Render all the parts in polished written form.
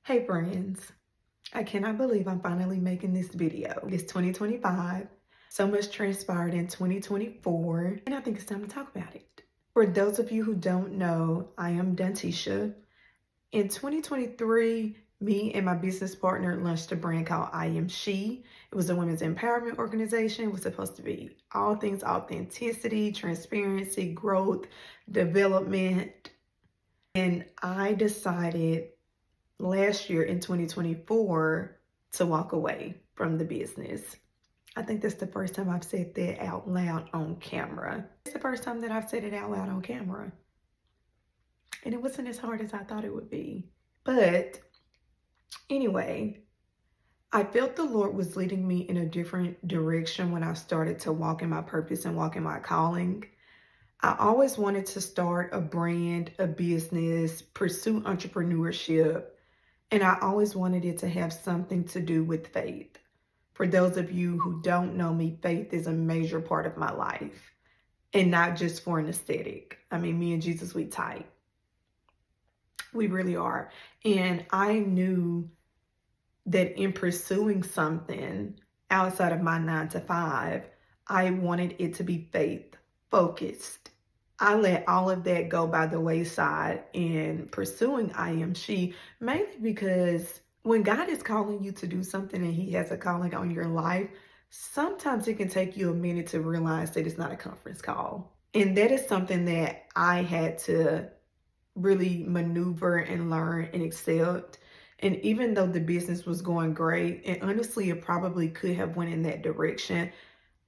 Hey friends, I cannot believe I'm finally making this video. It's 2025. So much transpired in 2024, and I think it's time to talk about it. For those of you who don't know, I am Dantisha. In 2023, me and my business partner launched a brand called IamShe. It was a women's empowerment organization. It was supposed to be all things authenticity, transparency, growth, development. And I decided last year in 2024 to walk away from the business. I think that's the first time I've said that out loud on camera. It's the first time that I've said it out loud on camera. And it wasn't as hard as I thought it would be. But anyway, I felt the Lord was leading me in a different direction when I started to walk in my purpose and walk in my calling. I always wanted to start a brand, a business, pursue entrepreneurship. And I always wanted it to have something to do with faith. For those of you who don't know me, faith is a major part of my life. And not just for an aesthetic. I mean, me and Jesus, we tight. We really are. And I knew that in pursuing something outside of my 9 to 5, I wanted it to be faith focused. I let all of that go by the wayside in pursuing IamShe, mainly because when God is calling you to do something and he has a calling on your life, sometimes it can take you a minute to realize that it's not a conference call. And that is something that I had to really maneuver and learn and accept. And even though the business was going great, and honestly, it probably could have went in that direction,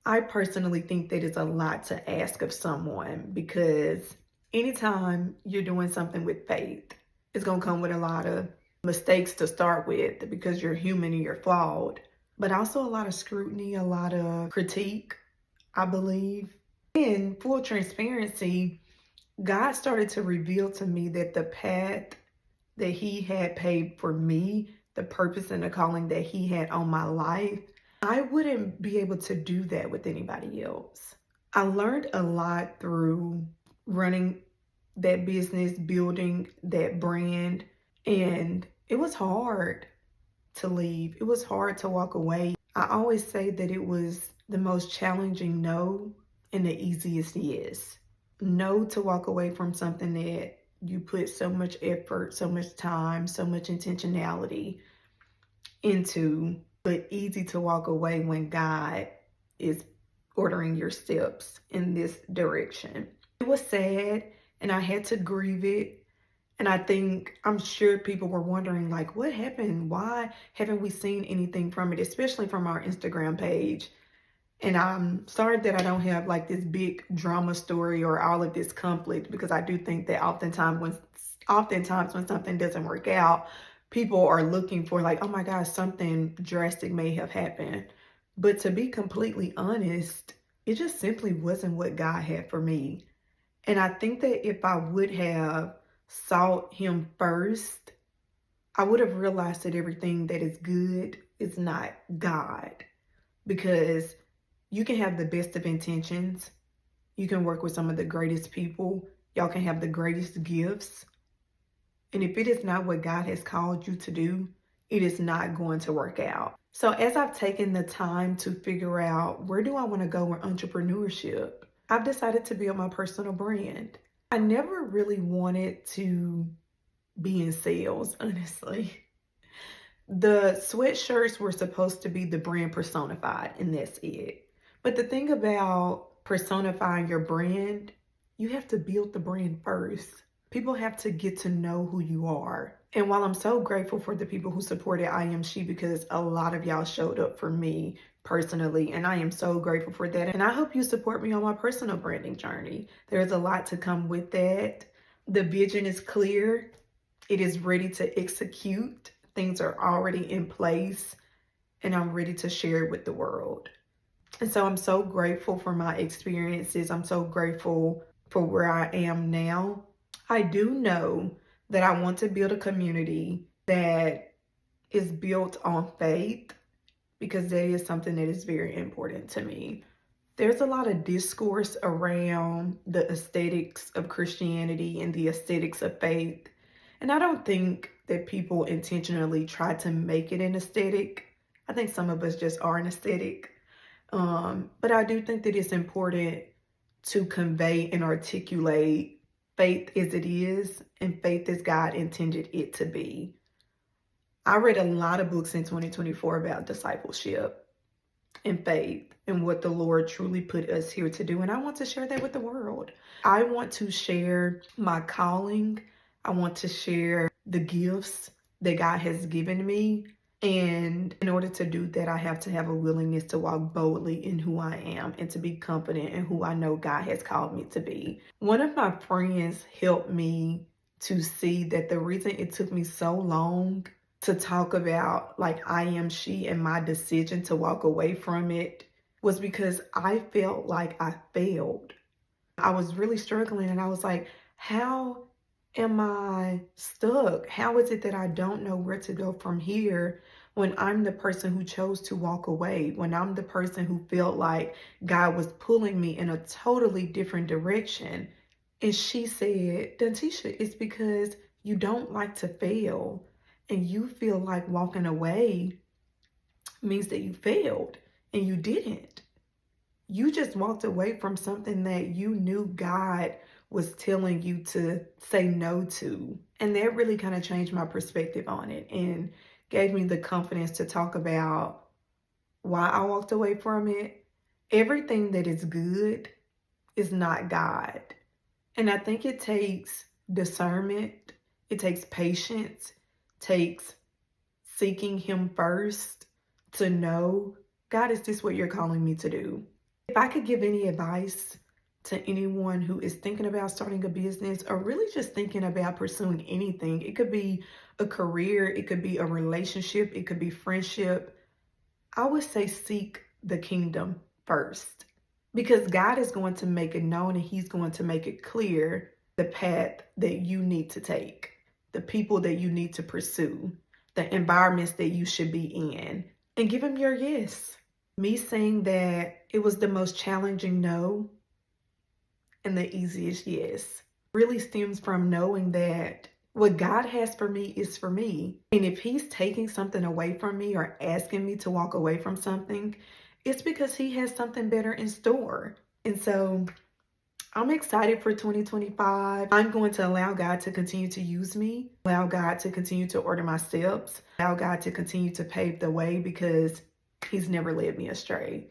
I personally think that it's a lot to ask of someone, because anytime you're doing something with faith, it's going to come with a lot of mistakes to start with because you're human and you're flawed, but also a lot of scrutiny, a lot of critique, I believe. In full transparency, God started to reveal to me that the path that he had paved for me, the purpose and the calling that he had on my life, I wouldn't be able to do that with anybody else. I learned a lot through running that business, building that brand, and it was hard to leave. It was hard to walk away. I always say that it was the most challenging no and the easiest yes. No to walk away from something that you put so much effort, so much time, so much intentionality into, but easy to walk away when God is ordering your steps in this direction. It was sad and I had to grieve it. And I'm sure people were wondering, like, what happened? Why haven't we seen anything from it, especially from our Instagram page? And I'm sorry that I don't have like this big drama story or all of this conflict, because I do think that oftentimes when something doesn't work out, people are looking for like, oh my gosh, something drastic may have happened. But to be completely honest, it just simply wasn't what God had for me. And I think that if I would have sought him first, I would have realized that everything that is good is not God. Because you can have the best of intentions. You can work with some of the greatest people. Y'all can have the greatest gifts. And if it is not what God has called you to do, it is not going to work out. So as I've taken the time to figure out where do I want to go with entrepreneurship, I've decided to build my personal brand. I never really wanted to be in sales, honestly. The sweatshirts were supposed to be the brand personified, and that's it. But the thing about personifying your brand, you have to build the brand first. People have to get to know who you are. And while I'm so grateful for the people who supported IamShe, because a lot of y'all showed up for me personally, and I am so grateful for that. And I hope you support me on my personal branding journey. There's a lot to come with that. The vision is clear. It is ready to execute. Things are already in place, and I'm ready to share it with the world. And so I'm so grateful for my experiences. I'm so grateful for where I am now. I do know that I want to build a community that is built on faith, because that is something that is very important to me. There's a lot of discourse around the aesthetics of Christianity and the aesthetics of faith. And I don't think that people intentionally try to make it an aesthetic. I think some of us just are an aesthetic. But I do think that it's important to convey and articulate faith as it is and faith as God intended it to be. I read a lot of books in 2024 about discipleship and faith and what the Lord truly put us here to do. And I want to share that with the world. I want to share my calling. I want to share the gifts that God has given me. And in order to do that, I have to have a willingness to walk boldly in who I am and to be confident in who I know God has called me to be. One of my friends helped me to see that the reason it took me so long to talk about like IamShe and my decision to walk away from it was because I felt like I failed. I was really struggling and I was like, how am I stuck? How is it that I don't know where to go from here when I'm the person who chose to walk away, when I'm the person who felt like God was pulling me in a totally different direction? And she said, Dantisha, it's because you don't like to fail and you feel like walking away means that you failed and you didn't. You just walked away from something that you knew God was telling you to say no to. And that really kind of changed my perspective on it and gave me the confidence to talk about why I walked away from it. Everything that is good is not God. And I think it takes discernment, it takes patience, takes seeking Him first to know, God, is this what you're calling me to do? If I could give any advice to anyone who is thinking about starting a business or really just thinking about pursuing anything, it could be a career, it could be a relationship, it could be friendship, I would say seek the kingdom first. Because God is going to make it known and He's going to make it clear the path that you need to take, the people that you need to pursue, the environments that you should be in, and give Him your yes. Me saying that it was the most challenging no and the easiest yes really stems from knowing that what God has for me is for me. And if He's taking something away from me or asking me to walk away from something, it's because He has something better in store. And so I'm excited for 2025. I'm going to allow God to continue to use me, allow God to continue to order my steps, allow God to continue to pave the way because He's never led me astray.